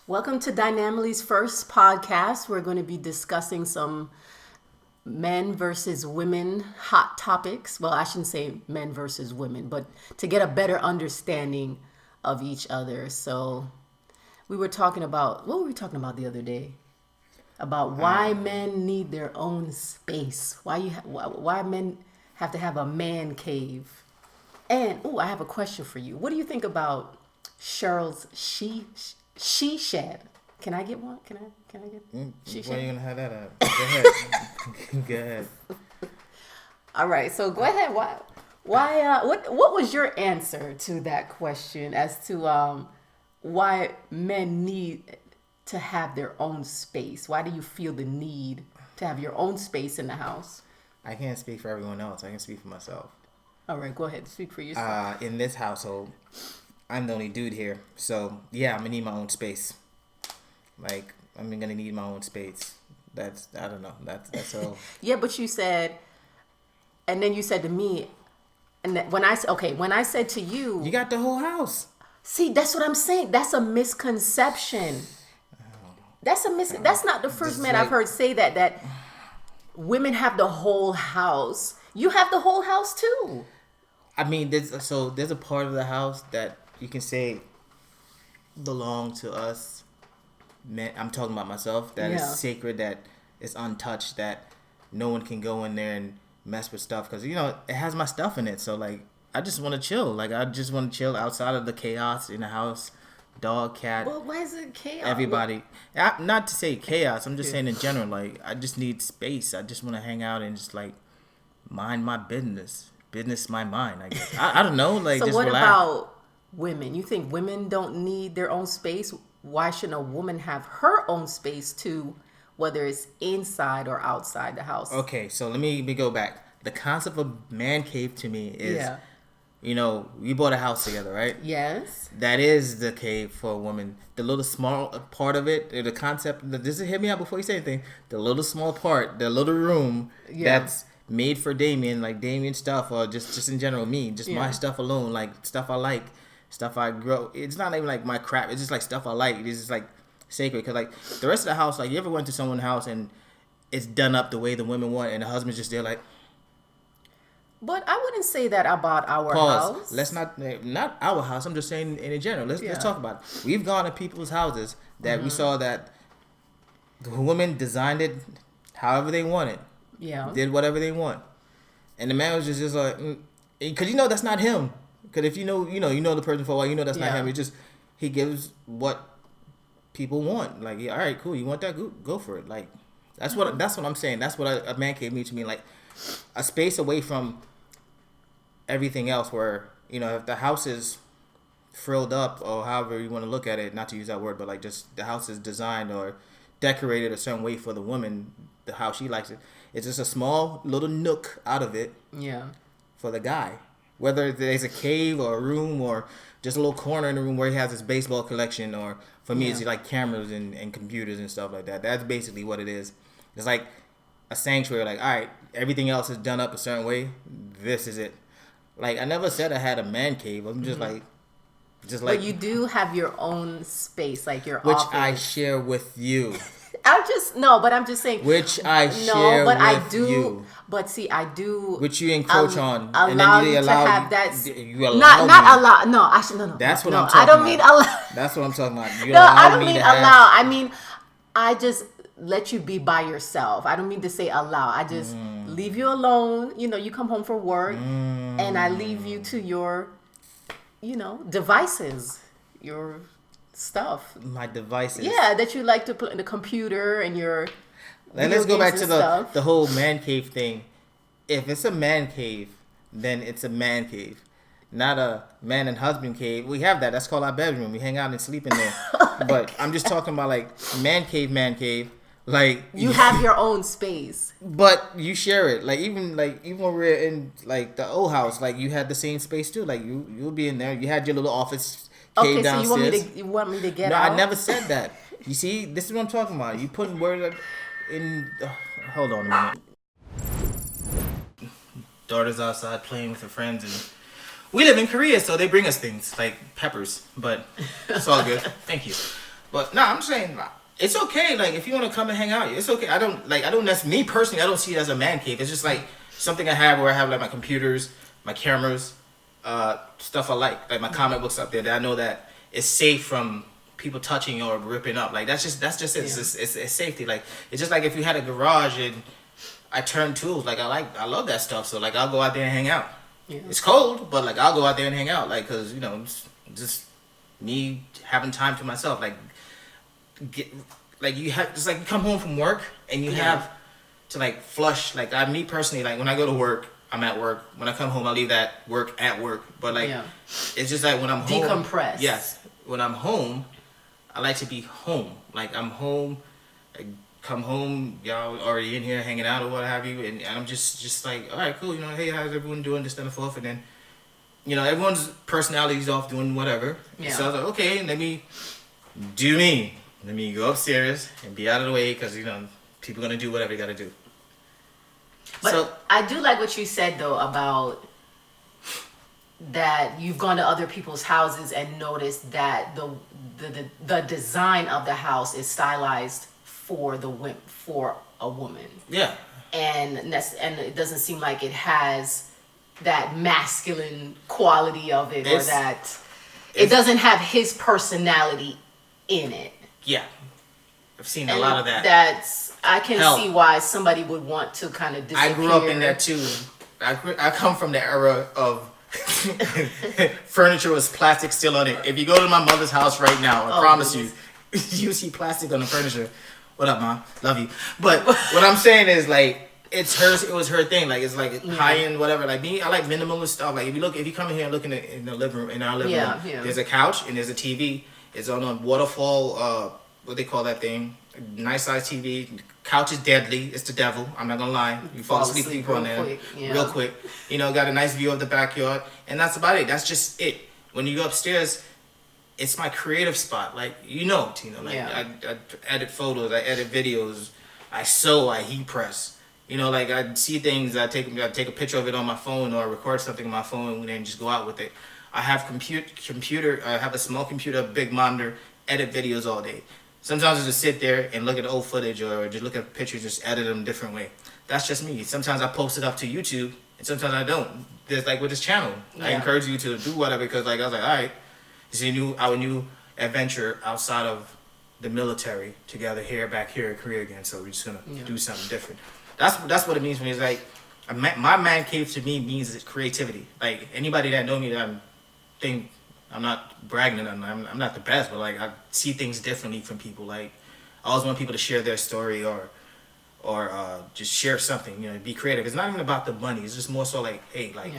Welcome to Dynamily's first podcast. We're going to be discussing some men versus women hot topics. Well, I shouldn't say men versus women, but to get a better understanding of each other. So we were talking about, what were we talking about the other day? About why men need their own space. Why men have to have a man cave. And, I have a question for you. What do you think about Cheryl's she shed? Can I get one? Can I get she shed? Where are you gonna have that at? Go ahead. Go ahead. All right, so go ahead. What was your answer to that question as to why men need to have their own space? Why do you feel the need to have your own space in the house? I can't speak for everyone else. I can speak for myself. All right, go ahead. Speak for yourself. In this household, I'm the only dude here, so yeah, I'm gonna need my own space. Like, I'm gonna need my own space. I don't know. That's all. Yeah, but you said, and then you said to me, and when I said to you, You got the whole house. see, that's what I'm saying. That's a misconception. That's not the first man I've heard say that women have the whole house. You have the whole house too. I mean, there's a part of the house that you can say belong to us. Man, I'm talking about myself. That is sacred. That is untouched. That no one can go in there and mess with stuff because it has my stuff in it. So like, I just want to chill. Like, I just want to chill outside of the chaos in the house. Dog, cat. Well, why is it chaos? Everybody. Not to say chaos. I'm just saying in general. Like, I just need space. I just want to hang out and just like mind my business. Business my mind, I guess. I don't know. Like, so just what relax. about women? You think women don't need their own space? Why shouldn't a woman have her own space too, whether it's inside or outside the house? Okay, so let me go back. The concept of man cave to me is, we bought a house together, right? Yes. That is the cave for a woman. The little small part of it, the concept, just hear me out before you say anything. The little small part, the little room that's made for Damien, like Damien stuff, or just in general me, just my stuff alone, like stuff I like, stuff I grow. It's not even like my crap. It's just like stuff I like. It's just like sacred. Because like the rest of the house, like you ever went to someone's house and it's done up the way the women want, and the husband's just there like. But I wouldn't say that about our Pause. house. Let's not our house. I'm just saying in general. Let's talk about it. We've gone to people's houses that we saw that the women designed it however they wanted. Yeah. Did whatever they want, and the man was just like, because that's not him. Because if you know the person for a while, that's not him. It just he gives what people want. Like, all right, cool. You want that? Go for it. Like, that's what I'm saying. That's what a man cave means to me. Like, a space away from everything else, where if the house is frilled up or however you want to look at it, not to use that word, but like just the house is designed or decorated a certain way for the woman, how she likes it. It's just a small little nook out of it for the guy. Whether there's a cave or a room or just a little corner in the room where he has his baseball collection, or for me it's like cameras and computers and stuff like that. That's basically what it is. It's like a sanctuary. Like, all right, everything else is done up a certain way. This is it. Like, I never said I had a man cave. I'm just like. But you do have your own space, like your which office. I share with you. I'm just saying. Which I share with I do. you. But see, I do. Which you encroach on, allow and then you to have that. You allow not allow. No, actually, no. That's what no, I'm talking about. I don't mean allow. That's what I'm talking about. You I don't mean allow. I mean, I just let you be by yourself. I don't mean to say allow. I just leave you alone. You come home from work, and I leave you to your, devices, your stuff. My devices. Yeah, that you like to put in the computer and your. Let's go back to the whole man cave thing. If it's a man cave, then it's a man cave. Not a man and husband cave. We have that. That's called our bedroom. We hang out and sleep in there. But I'm just talking about like man cave. Like, you have your own space. But you share it. Like even when we're in like the old house, like you had the same space too. Like you'll be in there. You had your little office cave downstairs. So you want me to get out? No, I never said that. You see, this is what I'm talking about. You putting words in. Hold on a minute. Daughter's outside playing with her friends, and we live in Korea, so they bring us things like peppers. But it's all good. Thank you. But no, I'm saying like, it's okay. Like if you want to come and hang out, it's okay. That's me personally. I don't see it as a man cave. It's just like something I have where I have like my computers, my cameras, stuff I like my comic books up there that I know that it's safe from people touching or ripping up. Like that's just it. Yeah. It's safety. Like it's just like if you had a garage and I turn tools. Like I love that stuff. So like I'll go out there and hang out. Yeah. It's cold, but like I'll go out there and hang out. Like because it's just me having time to myself. Like you have just like you come home from work and you have to like flush. Like me personally, like when I go to work, I'm at work. When I come home, I leave that work at work. But like it's just like when I'm home, decompress. Yes, when I'm home, I like to be home. Like I'm home. I come home, y'all already in here hanging out or what have you, and I'm just like, all right, cool. Hey, how's everyone doing? This and forth, and then everyone's personality's off doing whatever. Yeah. So I was like, okay, let me do me. Let me go upstairs and be out of the way because people are gonna do whatever they gotta do. But so, I do like what you said though about that you've gone to other people's houses and noticed that the design of the house is stylized for a woman. Yeah. And it doesn't seem like it has that masculine quality of it, or that it doesn't have his personality in it. Yeah. I've seen a lot of that. I can see why somebody would want to kind of disappear. I grew up in that too. I come from the era of furniture was plastic still on it. If you go to my mother's house right now, I promise you, you see plastic on the furniture. What up, Mom? Love you. But what I'm saying is like it's hers. It was her thing. Like it's like high end, whatever. Like me, I like minimalist stuff. Like if you come in here and look in the living room, in our living room, there's a couch and there's a TV. It's on a waterfall. What they call that thing? Nice size TV. Couch is deadly. It's the devil. I'm not gonna lie. You fall asleep on there real quick. Got a nice view of the backyard, and that's about it. That's just it. When you go upstairs, it's my creative spot. Like Tina. Like I edit photos. I edit videos. I sew. I heat press. Like I see things. I take a picture of it on my phone or record something on my phone and then just go out with it. I have computer. I have a small computer, a big monitor. Edit videos all day. Sometimes I just sit there and look at old footage or just look at pictures, just edit them a different way. That's just me. Sometimes I post it up to YouTube and sometimes I don't. There's like with this channel. I encourage you to do whatever because like I was like, all right, this is our new adventure outside of the military together back here in Korea again. So we're just gonna do something different. That's what it means for me. It's like my man cave to me means creativity. Like anybody that know me that I'm not bragging on them. I'm not the best, but like I see things differently from people. Like I always want people to share their story or just share something. Be creative. It's not even about the money. It's just more so like, hey, like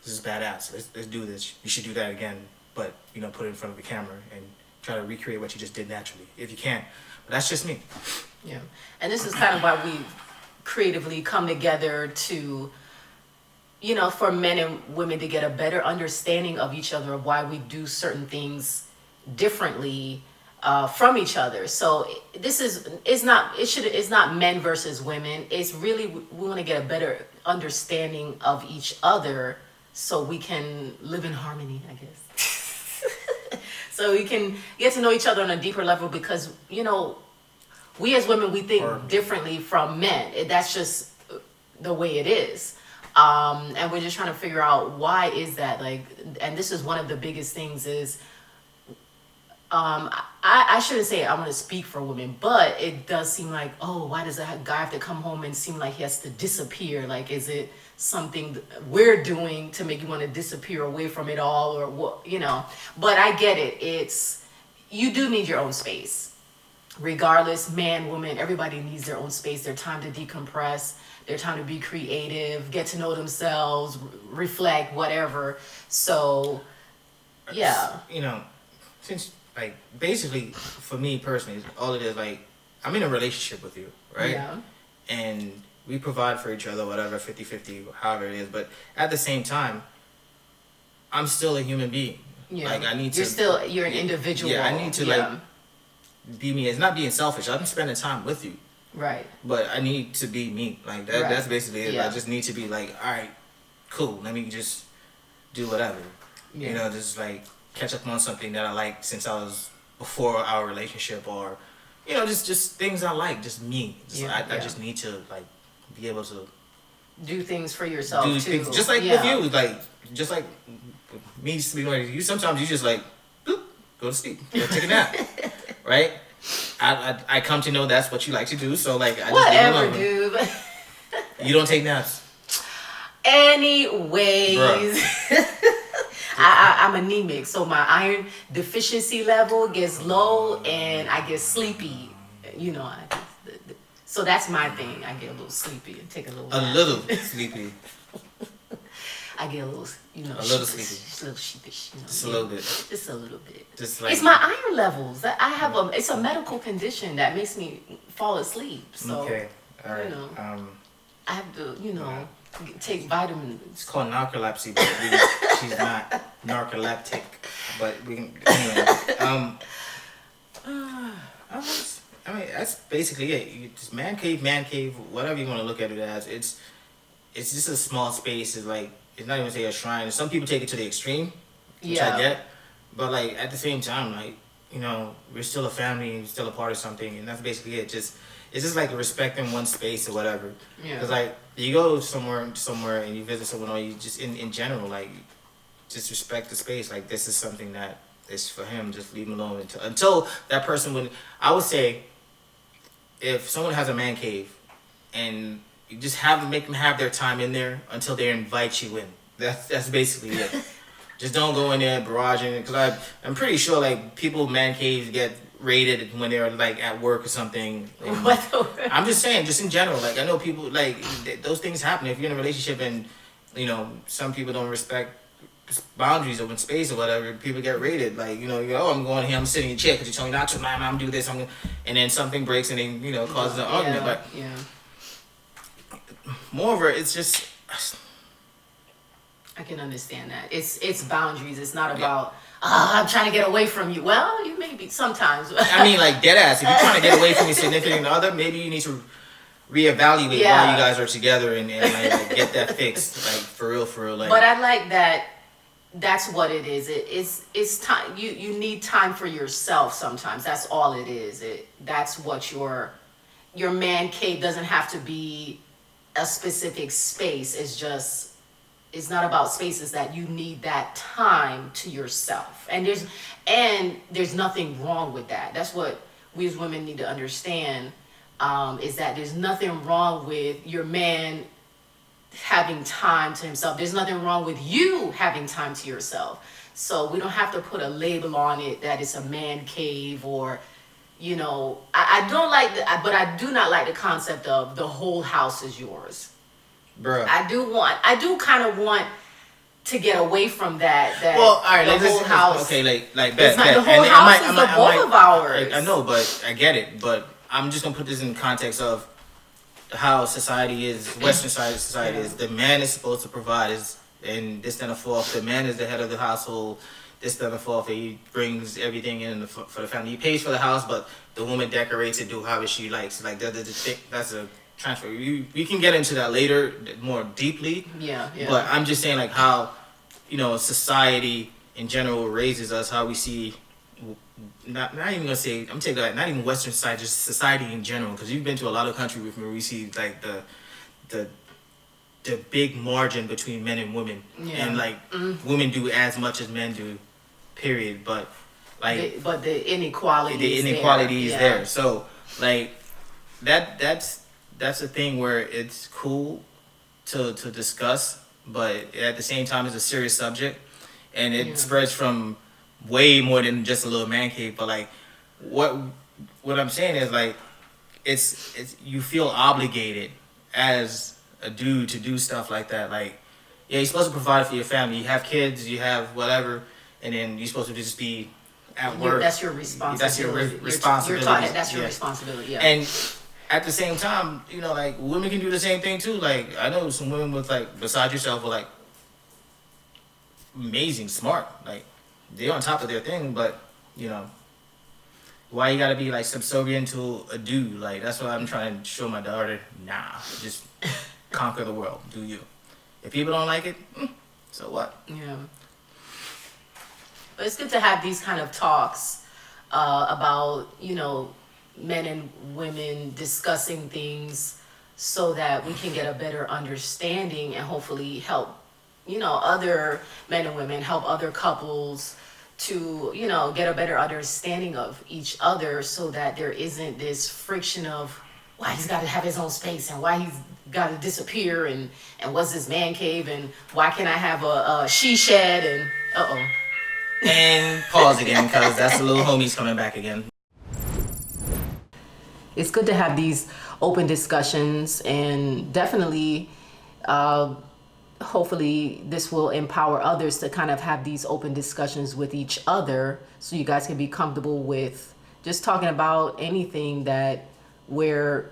this is badass. Let's do this. You should do that again, but put it in front of the camera and try to recreate what you just did naturally if you can. But that's just me. Yeah, and this is kind of why we creatively come together to. For men and women to get a better understanding of each other, of why we do certain things differently from each other. So it's not men versus women. It's really we want to get a better understanding of each other so we can live in harmony, I guess. So we can get to know each other on a deeper level because we as women we think differently from men. That's just the way it is. And we're just trying to figure out why is that, like, and this is one of the biggest things is, I shouldn't say I want to speak for women, but it does seem like, oh, why does a guy have to come home and seem like he has to disappear? Like, is it something we're doing to make you want to disappear away from it all or what, but I get it. You do need your own space, regardless, man, woman, everybody needs their own space, their time to decompress, their time to be creative, get to know themselves, reflect, whatever. So, yeah. Since, like, basically, for me personally, all it is, like, I'm in a relationship with you, right? Yeah. And we provide for each other, whatever, 50-50, however it is. But at the same time, I'm still a human being. Yeah. Like, I need to... You're an individual. Yeah, I need to, like, be me. It's not being selfish. I'm spending time with you. Right. But I need to be me. Like that. Right. That's basically it. Yeah. I just need to be like, all right, cool. Let me just do whatever. Yeah. Just like catch up on something that I like since I was before our relationship, or just things I like, just me. I just need to like be able to do things for yourself do too. things just like with you, like just like me sleeping with you. Sometimes you just like boop, go to sleep, go take a nap, right? I come to know that's what you like to do, so like I just leave whatever, dude. You don't take naps. Anyways, I'm anemic, so my iron deficiency level gets low and I get sleepy. So that's my thing. I get a little sleepy and take a little nap. Little sleepy. I get a little, a little sleepy. Just a little sheepish. Just a little bit. Just a little bit. Just like it's my iron levels. I have it's a medical condition that makes me fall asleep. So, okay. All right. I have to, take vitamins. It's called narcolepsy, but she's not narcoleptic. But we can, anyway. I mean, that's basically it. Just man cave, whatever you want to look at it as. It's just a small space. It's like, it's not even say a shrine. Some people take it to the extreme, which I get. But like at the same time, like, we're still a family, we're still a part of something, and that's basically it. It's just like respecting one space or whatever. Yeah. Because like you go somewhere and you visit someone, or you just in general, like, just respect the space. Like, this is something that is for him. Just leave him alone until that person would. I would say, if someone has a man cave, and you just make them have their time in there until they invite you in. That's basically it. Just don't go in there barraging, because I'm pretty sure like people man caves get raided when they're like at work or something. I'm just saying, just in general, like I know people like those things happen if you're in a relationship, and some people don't respect boundaries, open space or whatever. People get raided, like you go, I'm going here, I'm sitting in a chair because you told me not to. I'm do this, and then something breaks and then causes an argument. But moreover, it's just. I can understand that. It's boundaries. It's not about I'm trying to get away from you. Well, you may be sometimes. I mean, like dead ass. If you're trying to get away from your significant other, maybe you need to reevaluate why you guys are together and like get that fixed, like for real. Like. But I like that. That's what it is. It's time. You need time for yourself sometimes. That's all it is. That's what your man cave doesn't have to be a specific space. It's not about spaces. That you need that time to yourself, and there's nothing wrong with that. That's what we as women need to understand, is that there's nothing wrong with your man having time to himself. There's nothing wrong with you having time to yourself. So we don't have to put a label on it that it's a man cave, or I don't like but I do not like the concept of the whole house is yours. Bruh. I do kind of want to get away from that. Well, all right, the whole house. Okay, like bet. The whole house is both of ours. I know, but I get it. But I'm just gonna put this in context of how society is. Western society is. The man is supposed to provide. And this then a fourth. The man is the head of the household. This then a fourth. He brings everything in for the family. He pays for the house, but the woman decorates it, do however she likes. Like that's a transfer. We can get into that later more deeply. Yeah. But I'm just saying like how, society in general raises us, how we see, not even gonna say, I'm taking that, not even Western society, just society in general, because you've been to a lot of countries where we see like the big margin between men and women, and like women do as much as men do, period. But like, but the inequality is there. So like that's a thing where it's cool to discuss, but at the same time it's a serious subject, and it spreads from way more than just a little man cave. But like what I'm saying is like it's you feel obligated as a dude to do stuff like that. Like you're supposed to provide for your family. You have kids, you have whatever, and then you're supposed to just be at work. That's your responsibility. That's your responsibility. Yeah. And at the same time, like women can do the same thing too. Like I know some women with like beside yourself are like amazing, smart. Like they're on top of their thing, but why you gotta be like subservient to a dude? Like that's what I'm trying to show my daughter. Nah, just conquer the world. Do you? If people don't like it, so what? Yeah. But it's good to have these kind of talks. about, men and women discussing things so that we can get a better understanding and hopefully help, other men and women, help other couples to, get a better understanding of each other so that there isn't this friction of why he's got to have his own space and why he's got to disappear and what's his man cave and why can't I have a she shed and uh-oh. And pause again because that's the little homies coming back again. It's good to have these open discussions and definitely hopefully this will empower others to kind of have these open discussions with each other so you guys can be comfortable with just talking about anything that where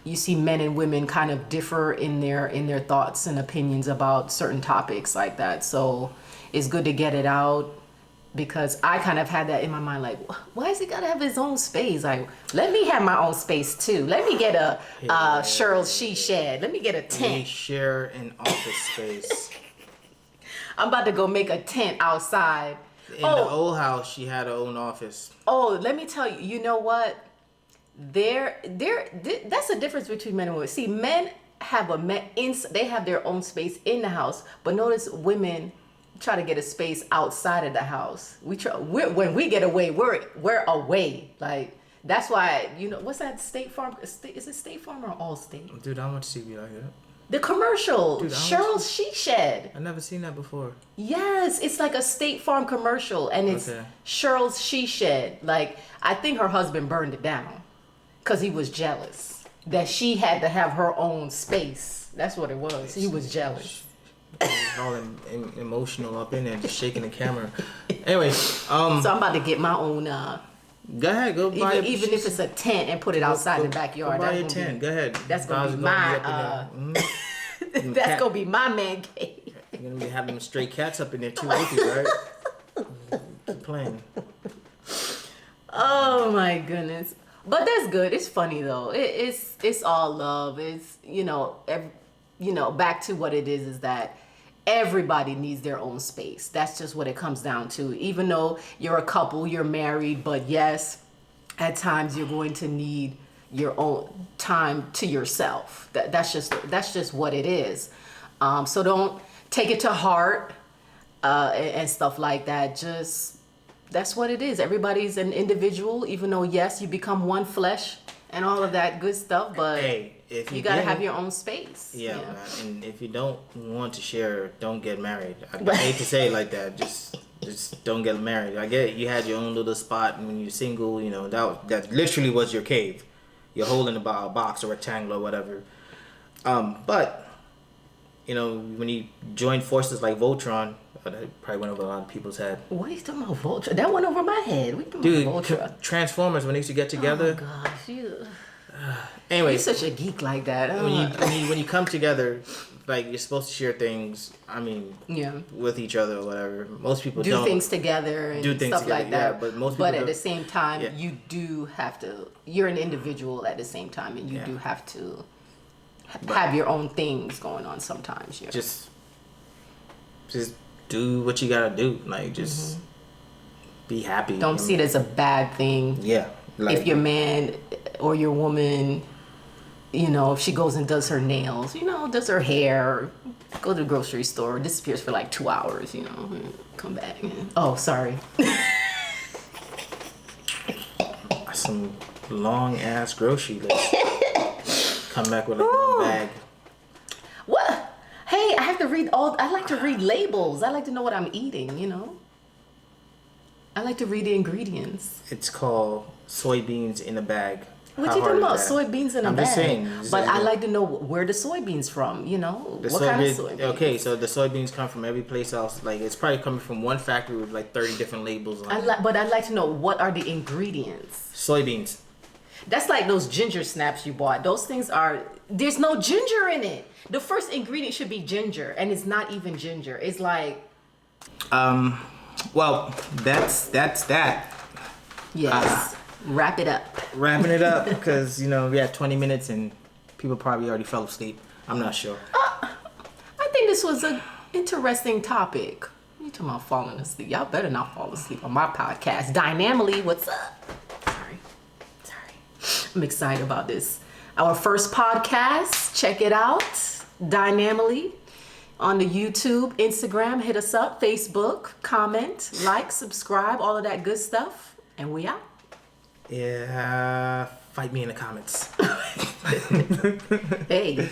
you see men and women kind of differ in their thoughts and opinions about certain topics like that. So it's good to get it out because I kind of had that in my mind, like, why is he gotta have his own space? Like, let me have my own space too. Let me get a Cheryl's she shed. Let me get a tent. We share an office space. I'm about to go make a tent outside. In the old house, she had her own office. Oh, let me tell you, you know what? That's the difference between men and women. See, men have they have their own space in the house, but notice women try to get a space outside of the house. When we get away, we're away. Like that's why what's that State Farm? Is it State Farm or Allstate? Dude, I want to see you like that. The commercial, Cheryl's She Shed. I never seen that before. Yes, it's like a State Farm commercial, and it's Cheryl's She Shed. Like I think her husband burned it down because he was jealous that she had to have her own space. That's what it was. He was jealous. All emotional up in there, just shaking the camera. Anyway, so I'm about to get my own. Go ahead, go buy even if it's a tent and put it outside in the backyard. Go buy a tent. Go ahead. That's gonna be my. That's gonna be my man cave. You're gonna be having them stray cats up in there too, right? Keep playing. Oh my goodness. But that's good. It's funny though. It's all love. It's back to what it is that everybody needs their own space. That's just what it comes down to. Even though you're a couple, you're married, but yes, at times you're going to need your own time to yourself. That's just what it is. So don't take it to heart and stuff like that. Just that's what it is. Everybody's an individual, even though yes, you become one flesh and all of that good stuff, but if you gotta have your own space. Yeah, man. And if you don't want to share, don't get married. I hate to say it like that. Just don't get married. I get it. You had your own little spot, and when you're single, that literally was your cave. You're holding a box or rectangle or whatever. But when you join forces like Voltron, that probably went over a lot of people's head. What are you talking about, Voltron? That went over my head. What are you talking about, Voltron? Transformers, when they used to get together. Oh gosh, anyway, you're such a geek like that. When you come together, like you're supposed to share things. I mean, with each other or whatever. Most people do things together and stuff like that. Yeah, but most people. But at the same time, you do have to. You're an individual at the same time, and you do have to have your own things going on sometimes. Yeah. Just do what you gotta do. Like just be happy. Don't see it as a bad thing. Yeah. Like, if your man or your woman, if she goes and does her nails, does her hair, go to the grocery store, disappears for like 2 hours, come back. Oh, sorry. Some long ass grocery list. Come back with one bag. What? Hey, I have to read I like to read labels. I like to know what I'm eating, I like to read the ingredients. It's called soybeans in a bag. What you talking about? Soybeans in a bag? I'm just saying. But I like to know where the soybeans from, what kind of soybeans. Okay, so the soybeans come from every place else. Like, it's probably coming from one factory with like 30 different labels on it. But I'd like to know, what are the ingredients? Soybeans. That's like those ginger snaps you bought. Those things there's no ginger in it. The first ingredient should be ginger, and it's not even ginger. It's like... Well, that's that. Yes. Wrap it up. Wrapping it up because, we had 20 minutes and people probably already fell asleep. I'm not sure. I think this was an interesting topic. What are you Talking about falling asleep. Y'all better not fall asleep on my podcast. Dynamily, what's up? Sorry. I'm excited about this. Our first podcast. Check it out. Dynamily. On the YouTube, Instagram, hit us up. Facebook, comment, like, subscribe, all of that good stuff. And we out. Yeah. Fight me in the comments. Hey.